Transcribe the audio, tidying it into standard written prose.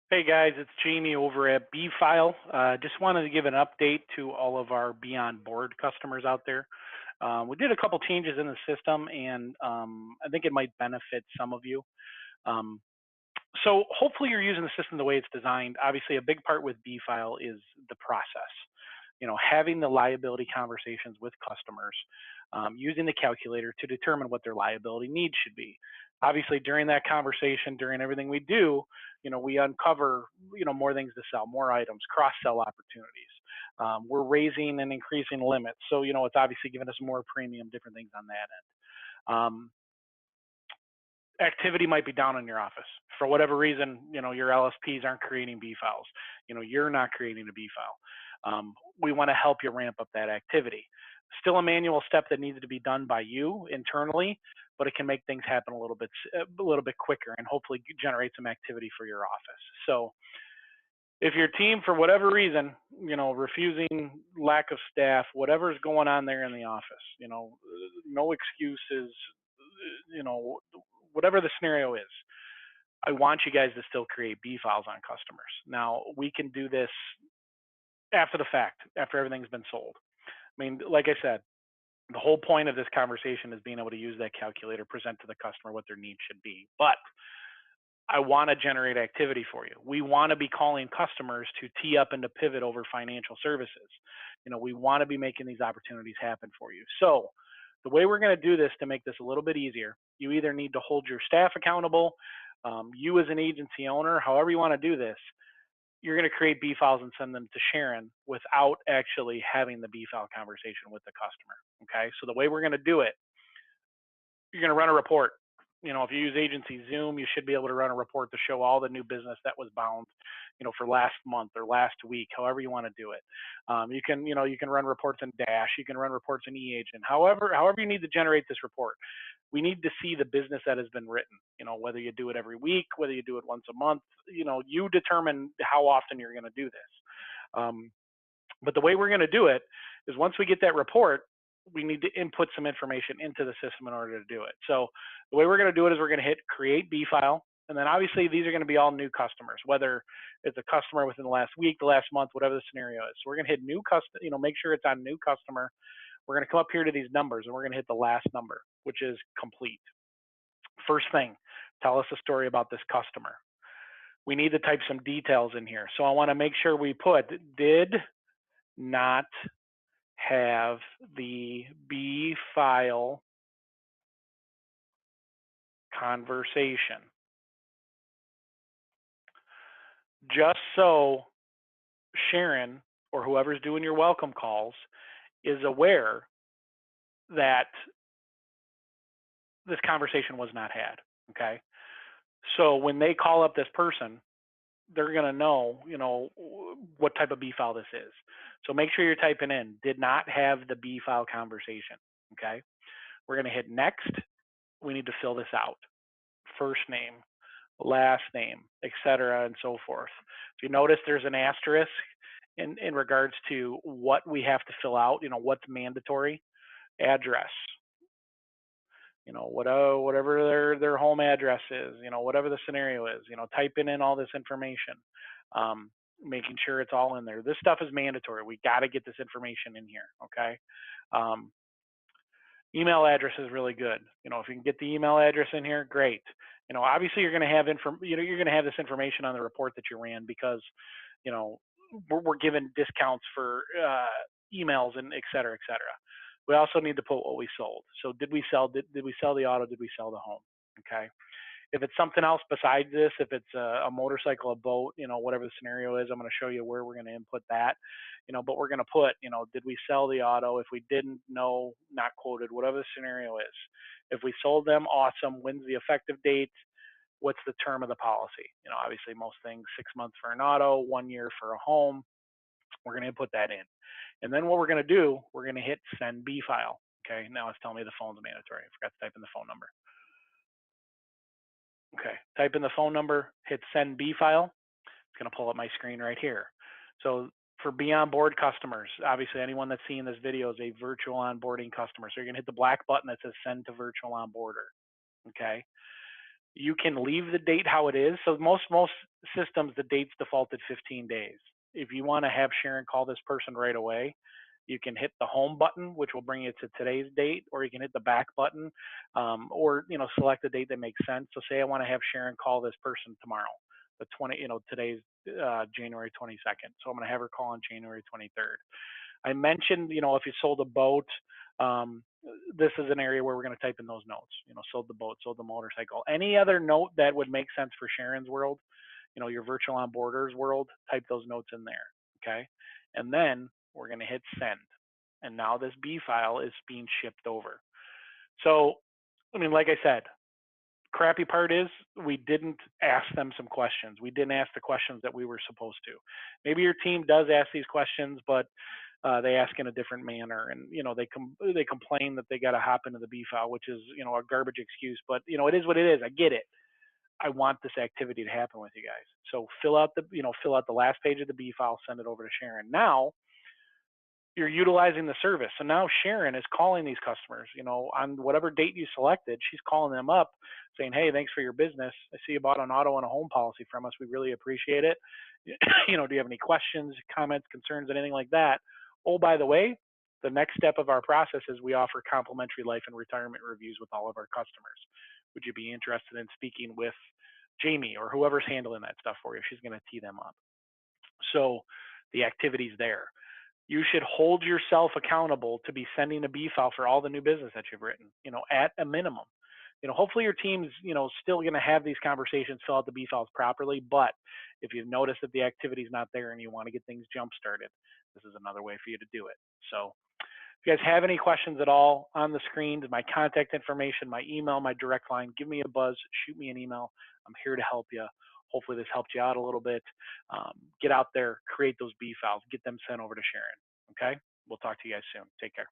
Hey guys, it's Jamie over at BFile. Just wanted to give an update to all of our Beyond Board customers out there. We did a couple changes in the system, and I think it might benefit some of you. Um, so hopefully you're using the system the way it's designed. Obviously, a big part with BFile is the process. Having the liability conversations with customers, using the calculator to determine what their liability needs should be. Obviously, during that conversation, during everything we do, we uncover, more things to sell, more items, cross-sell opportunities. We're raising and increasing limits. So, it's obviously giving us more premium, different things on that end. Activity might be down in your office for whatever reason. Your LSPs aren't creating B files. You're not creating a B file. We want to help you ramp up that activity. Still a manual step that needs to be done by you internally, but it can make things happen a little bit quicker and hopefully generate some activity for your office. So if your team, for whatever reason, refusing, lack of staff, whatever's going on there in the office, no excuses, whatever the scenario is, I want you guys to still create B files on customers. Now, we can do this after the fact, after everything's been sold. I mean, like I said, the whole point of this conversation is being able to use that calculator, present to the customer what their needs should be. But I want to generate activity for you. We want to be calling customers to tee up and to pivot over financial services. We want to be making these opportunities happen for you. So the way we're going to do this to make this a little bit easier, you either need to hold your staff accountable, you as an agency owner, however you want to do this, you're going to create B files and send them to Sharon without actually having the B file conversation with the customer. Okay, so the way we're going to do it, you're going to run a report. If you use Agency Zoom, you should be able to run a report to show all the new business that was bound, for last month or last week, however you want to do it. You can run reports in Dash, you can run reports in eAgent, however you need to generate this report. We need to see the business that has been written, whether you do it every week, whether you do it once a month, you determine how often you're going to do this. But the way we're going to do it is once we get that report, we need to input some information into the system in order to do it. So the way we're going to do it is we're going to hit create B file. And then obviously these are going to be all new customers, whether it's a customer within the last week, the last month, whatever the scenario is. So we're going to hit new customer, make sure it's on new customer. We're going to come up here to these numbers and we're going to hit the last number, which is complete. First thing, tell us a story about this customer. We need to type some details in here. So I want to make sure we put did not have the B file conversation. Just so Sharon or whoever's doing your welcome calls is aware that this conversation was not had, okay? So when they call up this person, they're going to know, what type of B file this is. So make sure you're typing in, did not have the B file conversation, okay? We're going to hit next. We need to fill this out. First name, last name, etc., and so forth. If you notice, there's an asterisk in regards to what we have to fill out, what's mandatory. Address, whatever their home address is, whatever the scenario is, typing in all this information, making sure it's all in there. This stuff is mandatory. We got to get this information in here, okay? Email address is really good. If you can get the email address in here, great. Obviously you're going to have you're going to have this information on the report that you ran because, we're given discounts for emails and et cetera, et cetera. We also need to put what we sold. So did we sell the auto? Did we sell the home? Okay. If it's something else besides this, if it's a motorcycle, a boat, whatever the scenario is, I'm going to show you where we're going to input that, but we're going to put, did we sell the auto? If we didn't, no, not quoted, whatever the scenario is. If we sold them, awesome. When's the effective date? What's the term of the policy? Obviously most things, 6 months for an auto, 1 year for a home. We're going to input that in. And then what we're going to do, we're going to hit send B file. Okay, now it's telling me the phone's mandatory. I forgot to type in the phone number. Okay, type in the phone number, hit send B file. It's going to pull up my screen right here. So for Beyond Board customers, obviously anyone that's seeing this video is a virtual onboarding customer. So you're going to hit the black button that says send to virtual onboarder. Okay. You can leave the date how it is. So most systems, the date's defaulted 15 days. If you want to have Sharon call this person right away, you can hit the home button, which will bring you to today's date, or you can hit the back button, or select a date that makes sense. So say I want to have Sharon call this person tomorrow, the 20, today's January 22nd. So I'm going to have her call on January 23rd. I mentioned, if you sold a boat, um, this is an area where we're going to type in those notes. Sold the boat, sold the motorcycle. Any other note that would make sense for Sharon's world, your virtual onboarders world, type those notes in there. Okay. And then we're going to hit send. And now this B file is being shipped over. So, like I said, crappy part is we didn't ask them some questions. We didn't ask the questions that we were supposed to. Maybe your team does ask these questions, but they ask in a different manner, and they complain that they got to hop into the B file, which is a garbage excuse. But it is what it is. I get it. I want this activity to happen with you guys. So fill out the last page of the B file, send it over to Sharon. Now you're utilizing the service. So now Sharon is calling these customers, on whatever date you selected. She's calling them up saying, hey, thanks for your business. I see you bought an auto and a home policy from us. We really appreciate it. Do you have any questions, comments, concerns, anything like that? Oh, by the way, the next step of our process is we offer complimentary life and retirement reviews with all of our customers. Would you be interested in speaking with Jamie or whoever's handling that stuff for you? She's going to tee them up. So the activity's there. You should hold yourself accountable to be sending a B file for all the new business that you've written, at a minimum. Hopefully your team's, still going to have these conversations, fill out the B files properly. But if you've noticed that the activity's not there and you want to get things jump started, this is another way for you to do it. So if you guys have any questions at all, on the screen, my contact information, my email, my direct line, give me a buzz, shoot me an email. I'm here to help you. Hopefully this helped you out a little bit. Get out there, create those B files, get them sent over to Sharon. Okay? We'll talk to you guys soon. Take care.